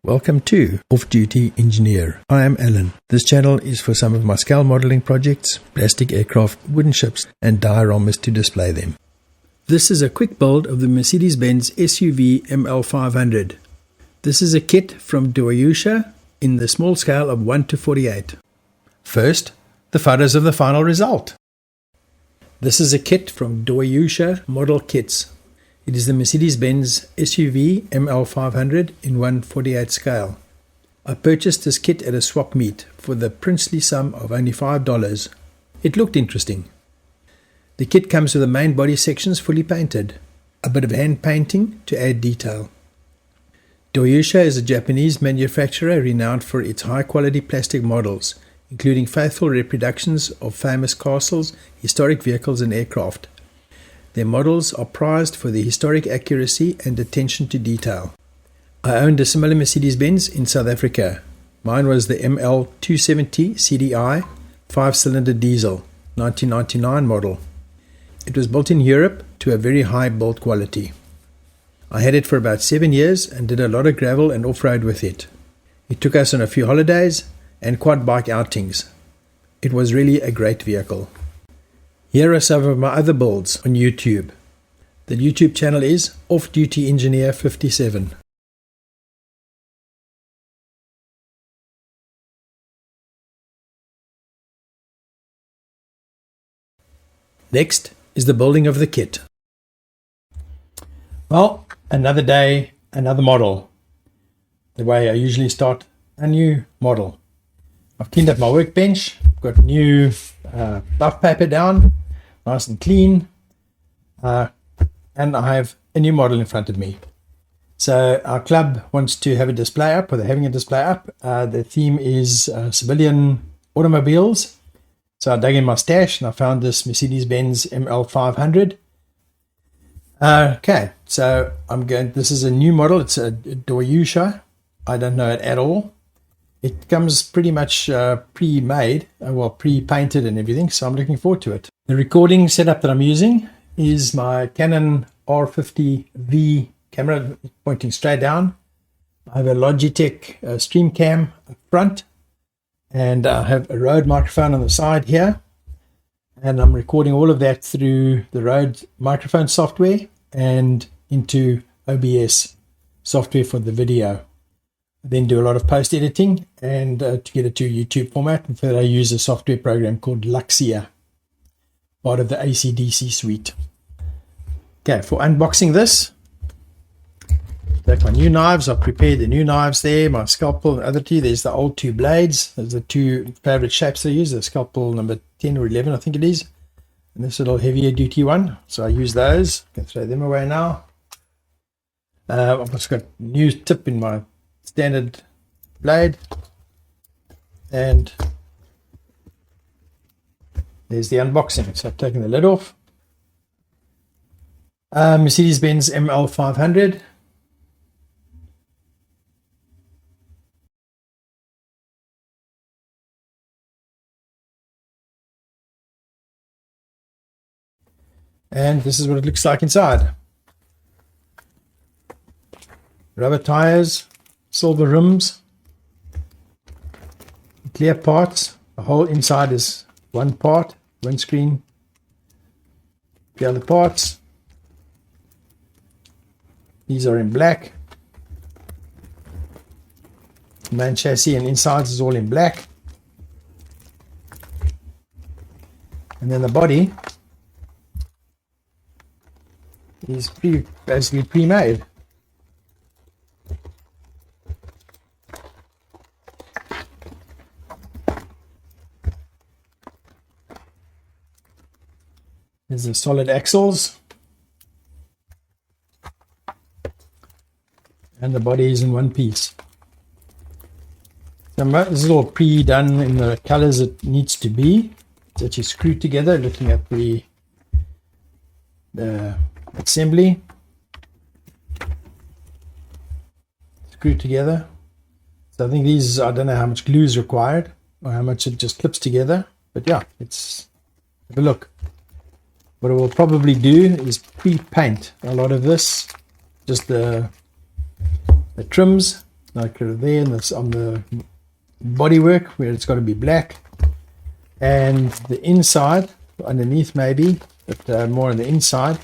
Welcome to Off-Duty Engineer. I am Alan. This channel is for some of my scale modeling projects, plastic aircraft, wooden ships, and dioramas to display them. This is a quick build of the Mercedes Benz SUV ML500. This is a kit from Doyusha in the small scale of 1 to 48. First, the photos of the final result. This is a kit from Doyusha Model Kits. It is the Mercedes Benz SUV ML500 in 1/48 scale. I purchased this kit at a swap meet for the princely sum of only $5. It looked interesting. The kit comes with the main body sections fully painted, a bit of hand painting to add detail. Doyusha is a Japanese manufacturer renowned for its high quality plastic models, including faithful reproductions of famous castles, historic vehicles and aircraft. Their models are prized for their historic accuracy and attention to detail. I owned a similar Mercedes-Benz in South Africa. Mine was the ML270 CDI 5-cylinder diesel, 1999 model. It was built in Europe to a very high build quality. I had it for about 7 years and did a lot of gravel and off-road with it. It took us on a few holidays and quad bike outings. It was really a great vehicle. Here are some of my other builds on YouTube. The YouTube channel is OffDutyEngineer 57. Next is the building of the kit. Well, another day, another model. The way I usually start a new model. I've cleaned up my workbench, got new buff paper down, nice and clean, and I have a new model in front of me. So our club wants to have a display up, or they're having a display up. The theme is civilian automobiles. So I dug in my stash and I found this Mercedes-Benz ML500. Okay, so this is a new model. It's a Doyusha. I don't know it at all. It comes pretty much pre-made, pre-painted and everything, so I'm looking forward to it. The recording setup that I'm using is my Canon R50V camera pointing straight down. I have a Logitech Stream Cam up front, and I have a Rode microphone on the side here. And I'm recording all of that through the Rode microphone software and into OBS software for the video. I then do a lot of post editing and to get it to YouTube format. And for that I use a software program called Luxia, part of the AC/DC suite. Okay, for unboxing this, take my new knives. I've prepared the new knives there, my scalpel and other two. There's the old two blades. Those are the two favorite shapes I use, the scalpel number 10 or 11 I think it is, and this little heavier duty one. So I use those. I can throw them away now. I've just got a new tip in my standard blade, and there's the unboxing. So I've taken the lid off. Mercedes-Benz ML500. And this is what it looks like inside. Rubber tires, silver rims, clear parts. The whole inside is one part, windscreen, the other parts. These are in black. The main chassis and insides is all in black. And then the body is basically pre-made. There's the solid axles, and the body is in one piece. So this is all pre-done in the colors it needs to be. It's actually screwed together, looking at the assembly. Screwed together. So I think these, I don't know how much glue is required or how much it just clips together, but yeah, have a look. What I will probably do is pre-paint a lot of this, just the trims, like there and this on the bodywork where it's got to be black, and the inside, underneath maybe, but more on the inside,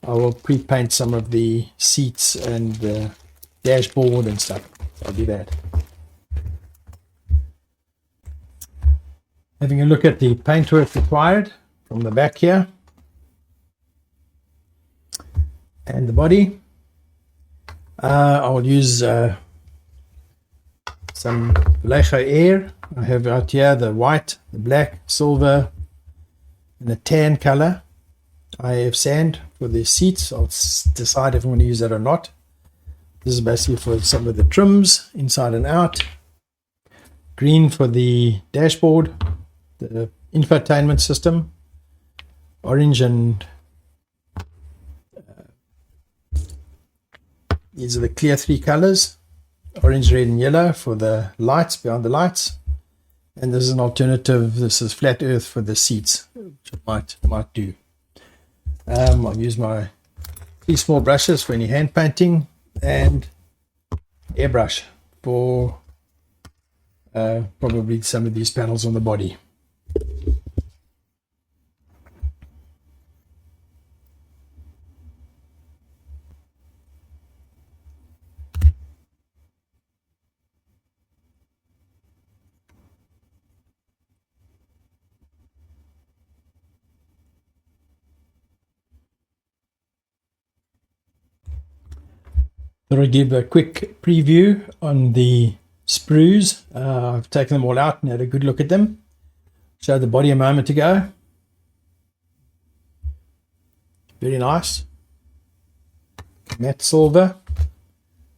I will pre-paint some of the seats and the dashboard and stuff. I'll do that. Having a look at the paintwork required from the back here and the body, I will use some Vallejo air. I have out here the white, the black, silver, and the tan color. I have sand for the seats. I'll decide if I'm going to use that or not. This is basically for some of the trims inside and out. Green for the dashboard, the infotainment system. Orange and these are the clear three colors: orange, red, and yellow for the lights, behind the lights. And this is an alternative. This is flat earth for the seats, which I might do. I'll use my 3 small brushes for any hand painting and airbrush for probably some of these panels on the body. Thought I'd give a quick preview on the sprues. I've taken them all out and had a good look at them. Showed the body a moment ago. Very nice. Matte silver.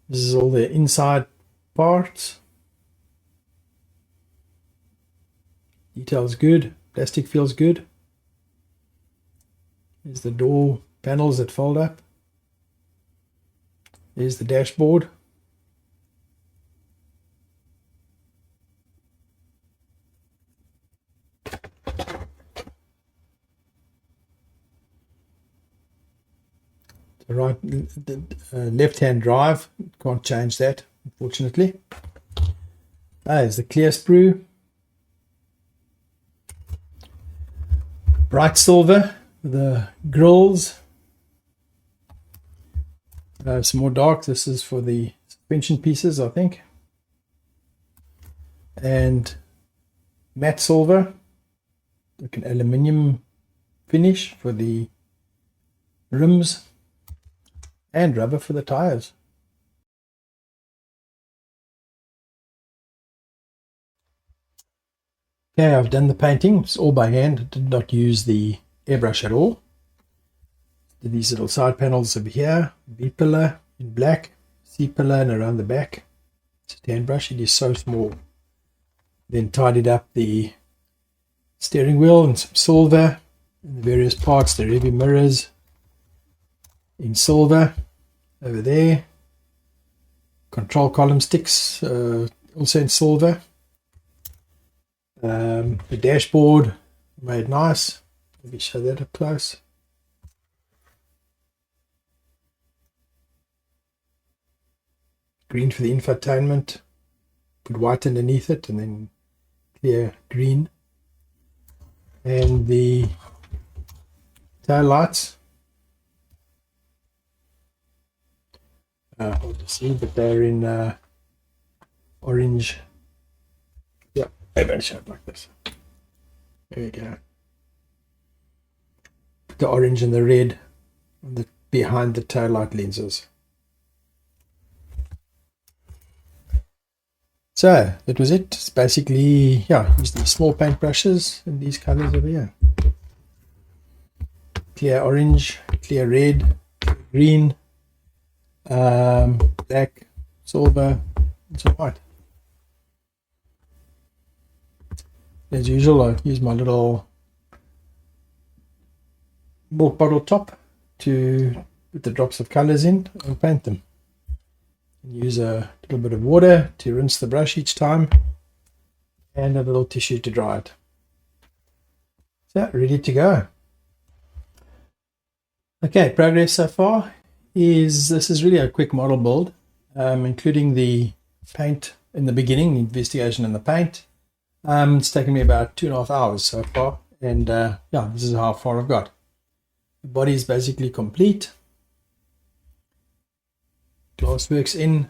This is all the inside parts. Detail's good. Plastic feels good. There's the door panels that fold up. There's the dashboard. The left-hand drive, can't change that, unfortunately. There's the clear sprue. Bright silver, the grills. Some more dark. This is for the suspension pieces, I think. And matte silver, like an aluminium finish for the rims, and rubber for the tires. Okay, I've done the painting. It's all by hand. I did not use the airbrush at all. Did these little side panels over here, B pillar in black, C pillar, and around the back. It's a tan brush. It is so small. Then tidied up the steering wheel in some silver, and the various parts, the rearview mirrors in silver over there. Control column sticks also in silver. The dashboard made nice. Let me show that up close. Green for the infotainment. Put white underneath it and then clear green. And the tail lights. Hard to see, but they're in orange. Yeah, I'm going to show it like this. There we go. The orange and the red on the behind the tail light lenses. So that was it. It's basically, yeah, use these small paint brushes and these colors over here. Clear orange, clear red, green, black, silver, and some white. As usual, I use my little milk bottle top to put the drops of colors in and paint them. And use a little bit of water to rinse the brush each time, and a little tissue to dry it. So ready to go. Okay, progress so far is this is really a quick model build, including the paint in the beginning, the investigation in the paint. It's taken me about 2.5 hours so far, and yeah, this is how far I've got. The body is basically complete. Glass works in,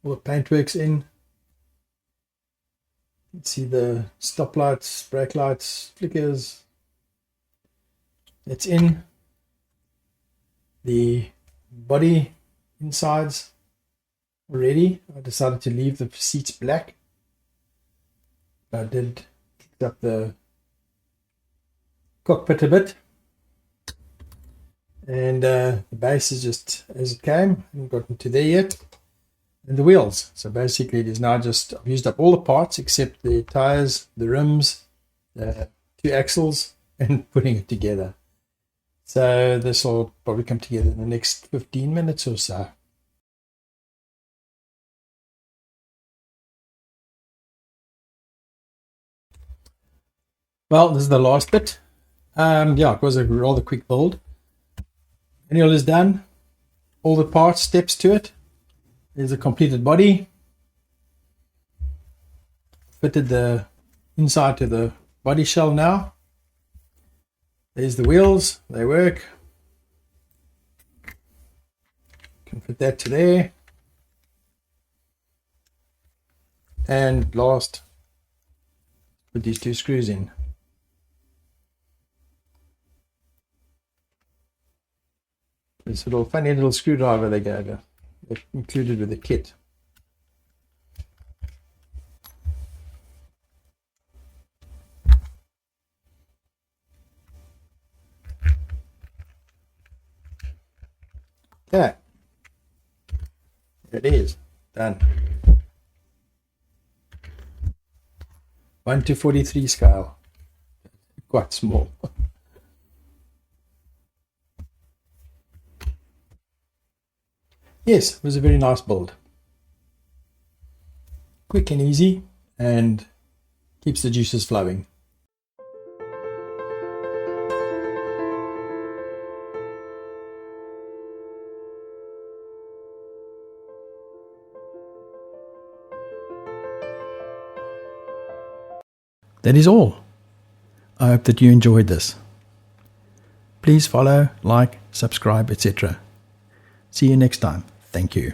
all the paint works in. You can see the stop lights, brake lights, flickers. It's in. The body insides already. I decided to leave the seats black. I did pick up the cockpit a bit, and the base is just as it came. I haven't gotten to there yet. And the wheels. So basically it is now just, I've used up all the parts except the tires, the rims, the 2 axles, and putting it together. So this will probably come together in the next 15 minutes or so. Well, this is the last bit. Yeah, it was a rather quick build. Manual is done. All the parts, steps to it. There's a completed body. Fitted the inside to the body shell now. There's the wheels, they work. Can fit that to there. And last, put these 2 screws in. This little funny little screwdriver they gave you, included with the kit. Okay, there it is, done. 1:43 scale, quite small. Yes, it was a very nice build. Quick and easy, and keeps the juices flowing. That is all. I hope that you enjoyed this. Please follow, like, subscribe, etc. See you next time. Thank you.